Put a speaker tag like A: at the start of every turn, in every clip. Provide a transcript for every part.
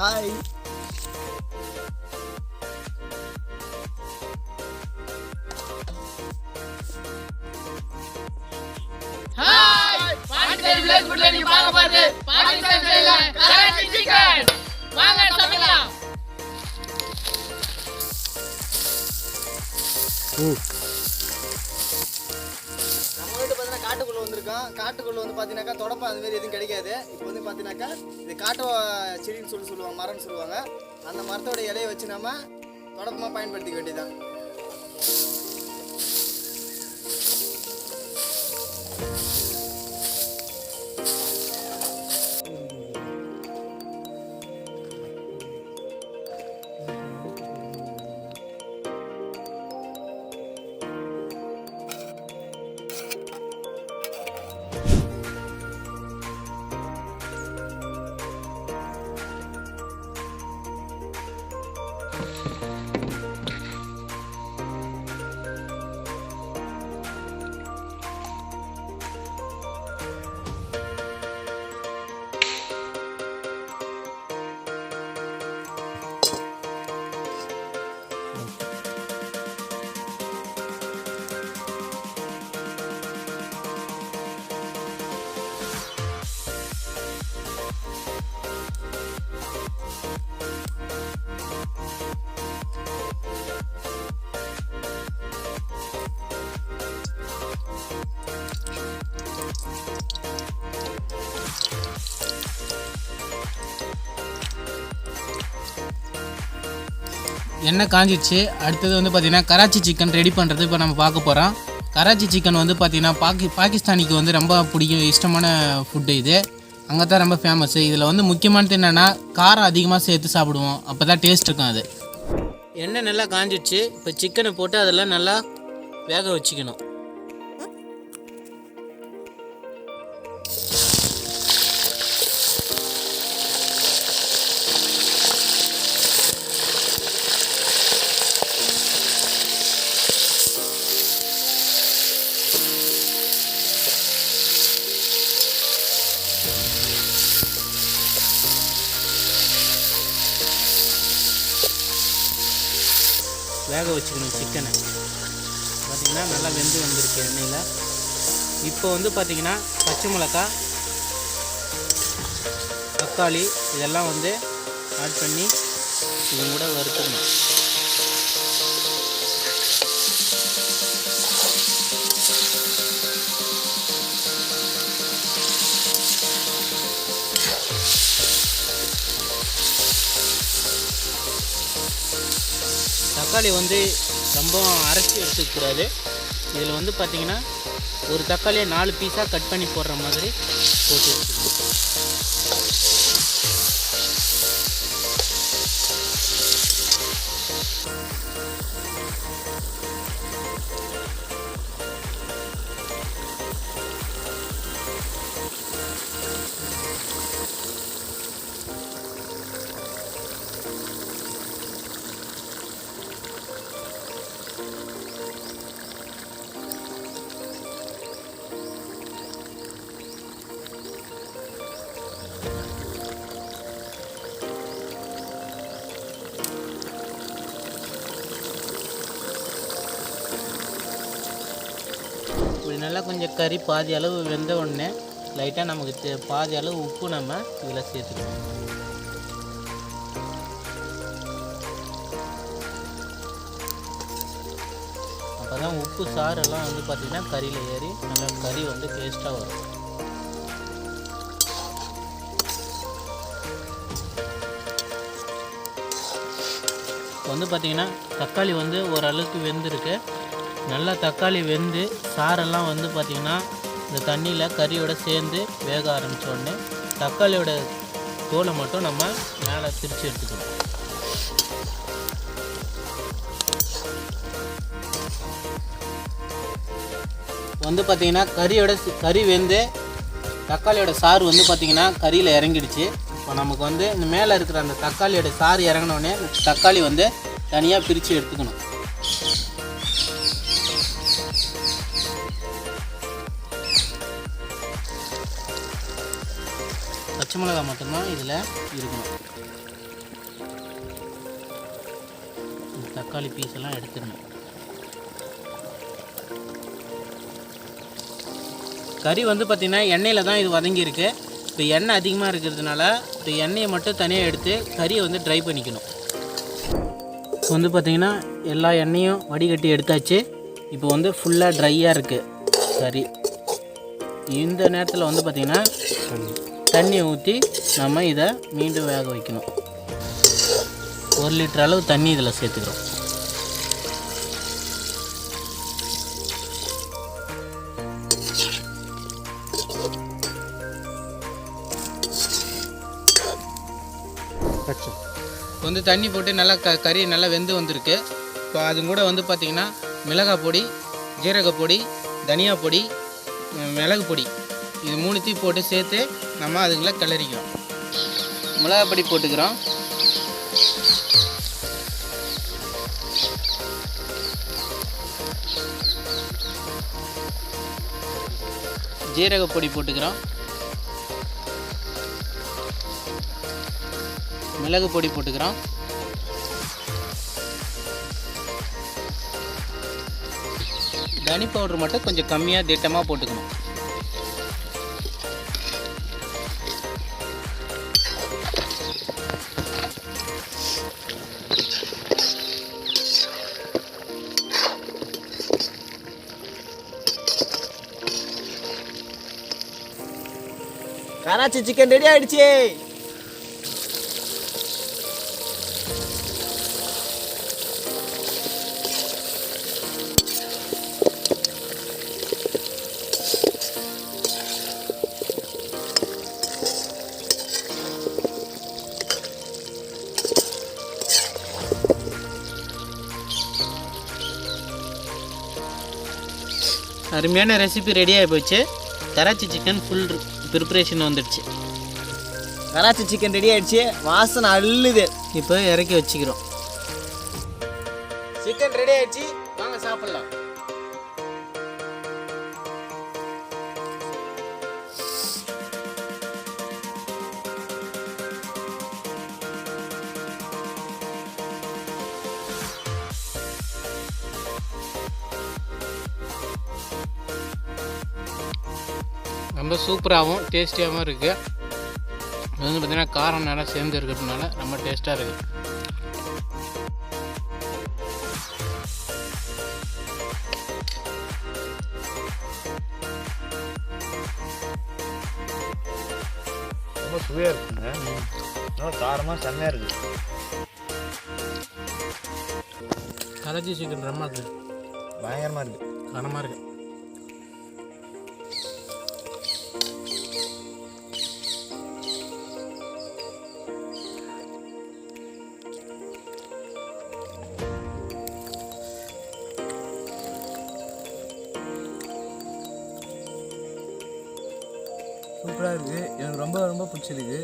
A: Hi.
B: Hi Pondicherry village ஃபுட்ல நீங்க பார்க்க போறது பாகிஸ்தான் ஸ்டைல்ல கராச்சி சிக்கன். வாங்க சாப்பிடலாம்.
A: நம்ம வீட்டு பார்த்தீங்கன்னா காட்டுக்குள்ளே வந்திருக்கோம். காட்டுக்குள்ளே வந்து பார்த்தீங்கன்னாக்கா தொடப்பம் அந்த மாதிரி எதுவும் கிடைக்காது. இப்போ வந்து பார்த்தீங்கன்னாக்கா இது காட்டு செடின்னு சொல்லுவாங்க, மரம்னு சொல்லுவாங்க. அந்த மரத்தோட இலையை வச்சு நம்ம தொடப்பமாக பயன்படுத்திக்க வேண்டியதான்.
C: எண்ணெய் காஞ்சிடுச்சு. அடுத்தது வந்து பார்த்திங்கன்னா கராச்சி சிக்கன் ரெடி பண்ணுறது இப்போ நம்ம பார்க்க போகிறோம். கராச்சி சிக்கன் வந்து பார்த்திங்கன்னா பாகிஸ்தானிக்கு வந்து ரொம்ப பிடிக்கும், இஷ்டமான ஃபுட்டு இது. அங்கே தான் ரொம்ப ஃபேமஸ்ஸு. இதில் வந்து முக்கியமானது என்னென்னா காரம் அதிகமாக சேர்த்து சாப்பிடுவோம், அப்போ தான் டேஸ்ட் இருக்கும். அது எண்ணெய் நல்லா காஞ்சிடுச்சு. இப்போ சிக்கனை போட்டு அதெல்லாம் நல்லா வேக வச்சுக்கணும். வேக வச்சுக்கணும் சிக்கனை. பார்த்திங்கன்னா நல்லா வெந்து வந்திருக்கு எண்ணெயில். இப்போ வந்து பார்த்திங்கன்னா பச்சை மிளகாய், தக்காளி இதெல்லாம் வந்து ஆட் பண்ணி இவங்க கூட வறுத்துக்கணும். தக்காளி வந்து ரொம்ப அரைச்சி எடுத்துக்கூடாது. இதில் வந்து பார்த்திங்கன்னா ஒரு தக்காளியை 4 பீஸாக கட் பண்ணி போடுற மாதிரி போட்டு வச்சுக்கணும். இப்படி நல்லா கொஞ்சம் கறி பாதி அளவு வெந்த உடனே லைட்டாக நமக்கு பாதி அளவு உப்பு நம்ம இதில் சேர்த்துக்கணும். அப்போ தான் உப்பு சாரெல்லாம் வந்து பார்த்திங்கன்னா கறியில் ஏறி நல்லா கறி வந்து டேஸ்ட்டாக வரும். இப்போ வந்து பார்த்திங்கன்னா தக்காளி வந்து ஓரளவுக்கு வெந்திருக்கு. நல்லா தக்காளி வெந்து சாரெல்லாம் வந்து பார்த்திங்கன்னா இந்த தண்ணியில் கறியோட சேர்ந்து வேக ஆரம்பித்த உடனே தக்காளியோட தோலை மட்டும் நம்ம மேலே திரிச்சு எடுத்துக்கணும். வந்து பார்த்திங்கன்னா கறி வெந்து தக்காளியோட சாறு வந்து பார்த்திங்கன்னா கறியில் இறங்கிடுச்சு. இப்போ நமக்கு வந்து இந்த மேலே இருக்கிற அந்த தக்காளியோட சாறு இறங்கினோடனே தக்காளி வந்து தனியாக பிரித்து எடுத்துக்கணும். பச்சை மிளகாய் மட்டும்தான் இதில் இருக்கணும். தக்காளி பீஸ் எல்லாம் எடுத்துடணும். கறி வந்து பார்த்திங்கன்னா எண்ணெயில் தான் இது வதங்கியிருக்கு. இப்போ எண்ணெய் அதிகமாக இருக்கிறதுனால இப்போ எண்ணெயை மட்டும் தனியாக எடுத்து கறியை வந்து ட்ரை பண்ணிக்கணும். இப்போ வந்து பார்த்திங்கன்னா எல்லா எண்ணெயும் வடிகட்டி எடுத்தாச்சு. இப்போ வந்து ஃபுல்லாக ட்ரையாக இருக்குது கறி. இந்த நேரத்தில் வந்து பார்த்திங்கன்னா தண்ணி ஊற்றி நம்ம இதை மீண்டும் வேக வைக்கணும். 1 லிட்டர் அளவு தண்ணி இதில் சேர்த்துக்கிறோம். இப்போ வந்து தண்ணி போட்டு நல்லா கறி நல்லா வெந்து வந்திருக்கு. இப்போ அது கூட வந்து பார்த்திங்கன்னா மிளகாய் பொடி, ஜீரக பொடி, தனியா பொடி, மிளகு பொடி இது 3த்தையும் போட்டு சேர்த்து நம்ம அதுங்களை கிளறிக்கிறோம். மிளகாய் பொடி போட்டுக்கிறோம். ஜீரக பொடி போட்டுக்கிறோம். மிளகு பொடி போட்டுக்கிறோம். தனி பவுடர் மட்டும் கொஞ்சம் கம்மியாக திட்டமாக போட்டுக்கணும்.
A: கராச்சி சிக்கன் ரெடி ஆயிடுச்சு.
C: அருமையான ரெசிபி ரெடியாகி போச்சு. கராச்சி சிக்கன் ஃபுல் ப்ரிப்ரேஷன் வந்துடுச்சு.
A: கராச்சி சிக்கன் ரெடி ஆயிடுச்சு. வாசனை அள்ளுது.
C: இப்போ இறக்கி வச்சுக்கிறோம்.
A: சிக்கன் ரெடி ஆயிடுச்சு.
C: வாங்க சாப்பிட்லாம். ரொம்ப சூப்பராகவும் டேஸ்டியாகவும் இருக்குது. இது வந்து பார்த்திங்கன்னா காரம் நல்லா சேர்ந்து இருக்கிறதுனால ரொம்ப டேஸ்ட்டாக இருக்குது.
A: ரொம்ப சுவையாக இருக்குங்க. நல்லா காரமாக செம்மையாக இருக்குது.
C: கராச்சி சிக்கன் ரொம்ப இருக்குது.
A: பயங்கரமாக இருக்குது.
C: காரமாக இருக்குது.
A: சூப்பராக இருக்குது. எனக்கு ரொம்ப ரொம்ப பிடிச்சிருக்கு.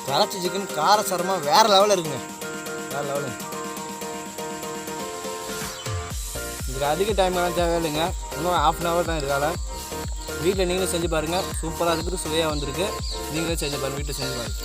A: கராச்சி சிக்கன் காரசாரமாக வேறு லெவலில் இருக்குங்க. வேறு லெவலுங்க. இதுக்கு அதிக டைம் எல்லாம் தேவையில்லைங்க. இன்னும் 1/2 hour தான் இருக்கால. வீட்டில் நீங்களும் செஞ்சு பாருங்கள். சூப்பராக இருக்குது. சுவையாக வந்திருக்கு. நீங்களும் செஞ்சு பாருங்கள். வீட்டில் செஞ்சு பாருங்கள்.